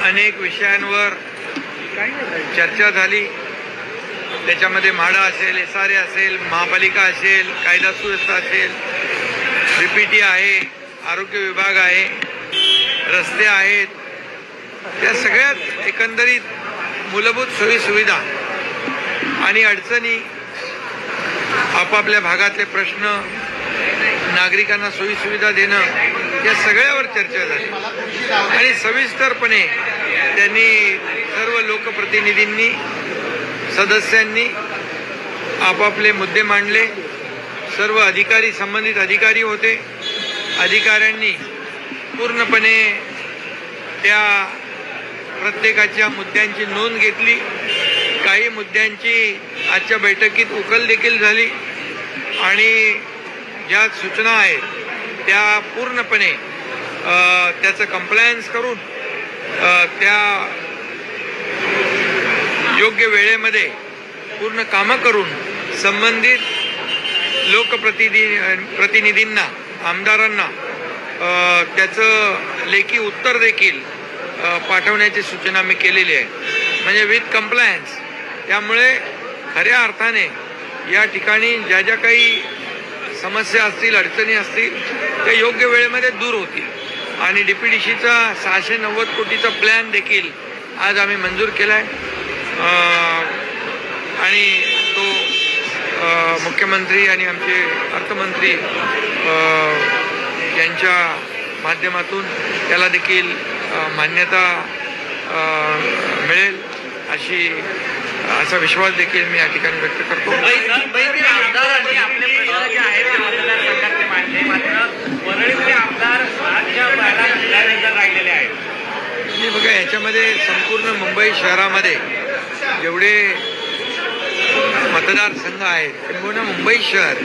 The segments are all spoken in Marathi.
अनेक विषयांवर चर्चा झाली। त्याच्यामध्ये म्हाडा असेल, SRA असेल, महापालिका असेल, कायदा सुव्यवस्था असेल, DPT आहे, आरोग्य विभाग आहे, रस्ते आहेत, त्या सगळ्यात एकंदरीत मूलभूत सोयी सुविधा आणि अडचणी, आपापल्या भागातले प्रश्न, नागरिकांना सोयी सुविधा देणं, या सगळ्यावर चर्चा झाली आणि सविस्तरपणे त्यांनी सर्व लोकप्रतिनिधींनी, सदस्यांनी आपापले मुद्दे मांडले। सर्व अधिकारी, संबंधित अधिकारी होते, अधिकाऱ्यांनी पूर्णपणे त्या प्रत्येकाच्या मुद्द्यांची नोंद घेतली। काही मुद्द्यांची आजच्या बैठकीत उकल देखील झाली आणि ज्या सूचना आहेत त्या पूर्णपणे त्याचं कंप्लायन्स करून त्या योग्य वेळेमध्ये पूर्ण कामं करून संबंधित लोकप्रतिनिधींना, आमदारांना त्याचं लेखी उत्तर देखील पाठवण्याची सूचना मी केलेली आहे, म्हणजे विथ कंप्लायन्स। त्यामुळे खऱ्या अर्थाने या ठिकाणी ज्या ज्या काही समस्या असतील, अडचणी असतील, त्या योग्य वेळेमध्ये दूर होतील आणि DPDCचा 690 कोटीचा प्लॅन देखील आज आम्ही मंजूर केला आहे आणि तो मुख्यमंत्री आणि आमचे अर्थमंत्री यांच्या माध्यमातून त्याला देखील मान्यता मिळेल असा विश्वास देखील मी या ठिकाणी व्यक्त करतो। आमदारांनी आपले प्रश्न जे आहेत ते मतदारसंघातले मांडले, मात्र वरळीतले आमदार राहिलेले आहेत। बघा, याच्यामध्ये संपूर्ण मुंबई शहरामध्ये जेवढे मतदारसंघ आहेत, किंबहुना मुंबई शहर,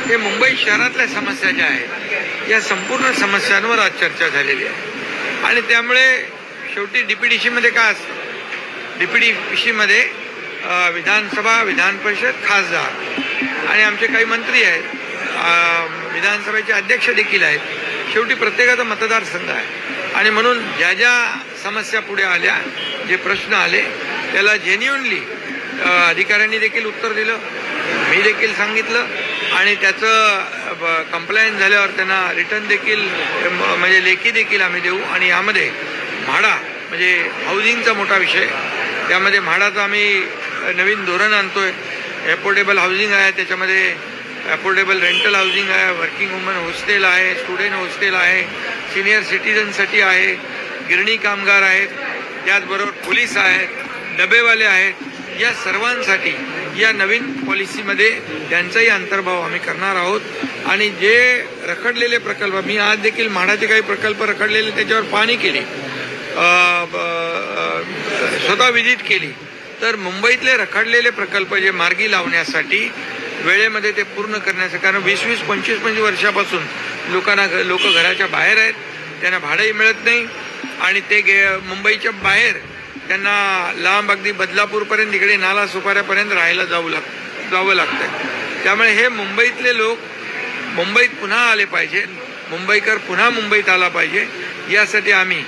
हे मुंबई शहरातल्या समस्या ज्या आहेत या संपूर्ण समस्यांवर आज चर्चा झालेली आहे आणि त्यामुळे शेवटी DPDCमध्ये काय असतं, DPDCमध्ये विधानसभा, विधान परिषद, खासदार आणि आमचे काही मंत्री आहेत, विधानसभेचे अध्यक्ष देखील आहेत। शेवटी प्रत्येकाचा मतदारसंघ आहे आणि म्हणून ज्या ज्या समस्या पुढे आल्या, जे प्रश्न आले, त्याला जेन्युइनली अधिकाऱ्यांनी देखील उत्तर दिलं, मी देखील सांगितलं आणि त्याचं कंप्लायन्स झाल्यावर त्यांना रिटर्न देखील, म्हणजे लेखी देखील आम्ही देऊ। आणि यामध्ये म्हाडा म्हणजे हाऊसिंगचा मोठा विषय, त्यामध्ये म्हाडाचं आम्ही नवीन धोरण आणतोय। अफोर्डेबल हाऊसिंग आहे, त्याच्यामध्ये अफोर्डेबल रेंटल हाऊसिंग आहे, वर्किंग वुमन हॉस्टेल आहे, स्टुडंट हॉस्टेल आहे, सिनियर सिटीजनसाठी आहे, गिरणी कामगार आहेत, त्याचबरोबर पोलीस आहेत, डबेवाले आहेत, या सर्वांसाठी या नवीन पॉलिसीमध्ये त्यांचाही अंतर्भाव आम्ही करणार आहोत। आणि जे रखडलेले प्रकल्प, मी आज देखील म्हाडाचे काही प्रकल्प रखडलेले त्याच्यावर पाहणी केली, स्वतः विजिट केली, तर मुंबईतले रखडलेले प्रकल्प जे मार्गी लावण्यासाठी वेळेमध्ये ते पूर्ण करण्यासाठी, कारण 20-20, 25-25 वर्षापासून लोक घराच्या बाहेर आहेत, त्यांना भाडंही मिळत नाही आणि ते मुंबईच्या बाहेर त्यांना लांब अगदी बदलापूरपर्यंत, इकडे नाला सुपाऱ्यापर्यंत राहायला जावं लागतं। त्यामुळे हे मुंबईतले लोक मुंबईत पुन्हा आले पाहिजे, मुंबईकर पुन्हा मुंबईत आला पाहिजे, यासाठी आम्ही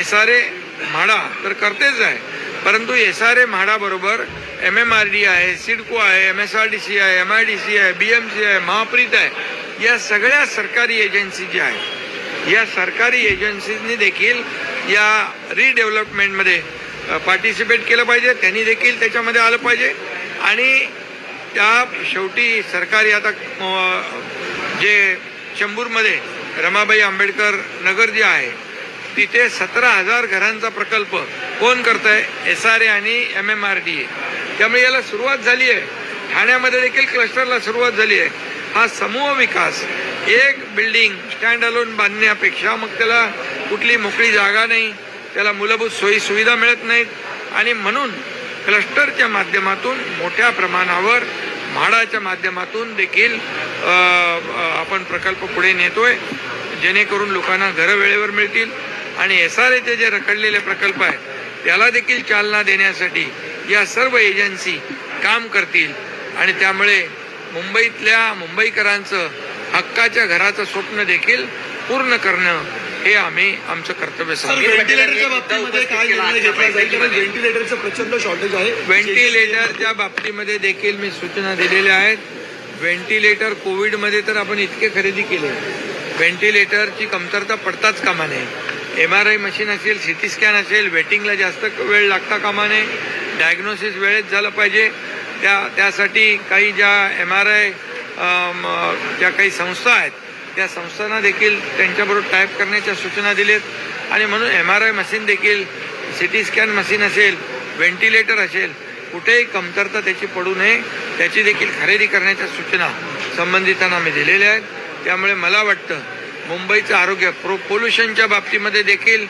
SRA म्हाडा तर करतेच आहे, परंतु SRA म्हाडाबरोबर MMRD आहे, सिडको आहे, MSRDC आहे, MIDC आहे, BMC आहे, महाप्रीत आहे, या सगळ्या सरकारी एजन्सी ज्या आहेत, या सरकारी एजन्सीजनी देखील या रिडेव्हलपमेंटमध्ये पार्टिसिपेट केलं पाहिजे, त्यांनी देखील त्याच्यामध्ये आलं पाहिजे। आणि त्या शेवटी सरकारी आता जे चेंबूरमध्ये रमाबाई आंबेडकर नगर जे आहे, तिथे 17,000 घरांचा प्रकल्प कोण करतंय? SRA आणि MMRD। त्यामुळे याला सुरुवात झाली आहे, ठाण्यामध्ये देखील क्लस्टरला सुरुवात झाली आहे। हा समूह विकास, एक बिल्डिंग स्टँड अलोन बांधण्यापेक्षा मग त्याला कुठली मोकळी जागा नाही, त्याला मूलभूत सोयी सुविधा मिळत नाहीत आणि म्हणून क्लस्टरच्या माध्यमातून मोठ्या प्रमाणावर म्हाडाच्या माध्यमातून देखील आपण प्रकल्प पुढे नेतोय, जेणेकरून लोकांना घरं वेळेवर मिळतील आणि SRAचे जे रखडलेले प्रकल्प आहेत त्याला देखील चालना देण्यासाठी या सर्व एजन्सी काम करतील आणि त्यामुळे मुंबईतल्या मुंबईकरांचं हक्काच्या घराचं स्वप्न देखील पूर्ण करणं हे आम्ही आमचं कर्तव्य सर, सांगतो. व्हेंटिलेटरच्या बाबतीमध्ये काय निर्णय घेतला जाईल, कारण व्हेंटिलेटरचं प्रचंड शॉर्टेज आहे. व्हेंटिलेटरच्या बाबतीमध्ये देखील मी सूचना दिलेल्या आहेत. व्हेंटिलेटर कोविडमध्ये तर आपण इतके खरेदी केले, व्हेंटिलेटरची कमतरता पडताच कामा नये. MRI मशीन असेल, CT स्कॅन असेल, वेटिंगला जास्त वेळ लागता कामा नये. डायग्नोसिस वेळेत झालं पाहिजे. त्यासाठी काही ज्या MRI ज्या काही संस्था आहेत त्या संस्थांना देखील त्यांच्याबरोबर टाईप करण्याच्या सूचना दिलेत. आणि म्हणून MRI मशीन देखील, CT स्कॅन मशीन असेल, व्हेंटिलेटर असेल, कुठेही कमतरता त्याची पडू नये, त्याची देखील खरेदी करण्याच्या सूचना संबंधितांना मी दिलेल्या आहेत. त्यामुळे मला वाटतं मुंबईचं आरोग्य पोल्युशनच्या बाबतीमध्ये देखील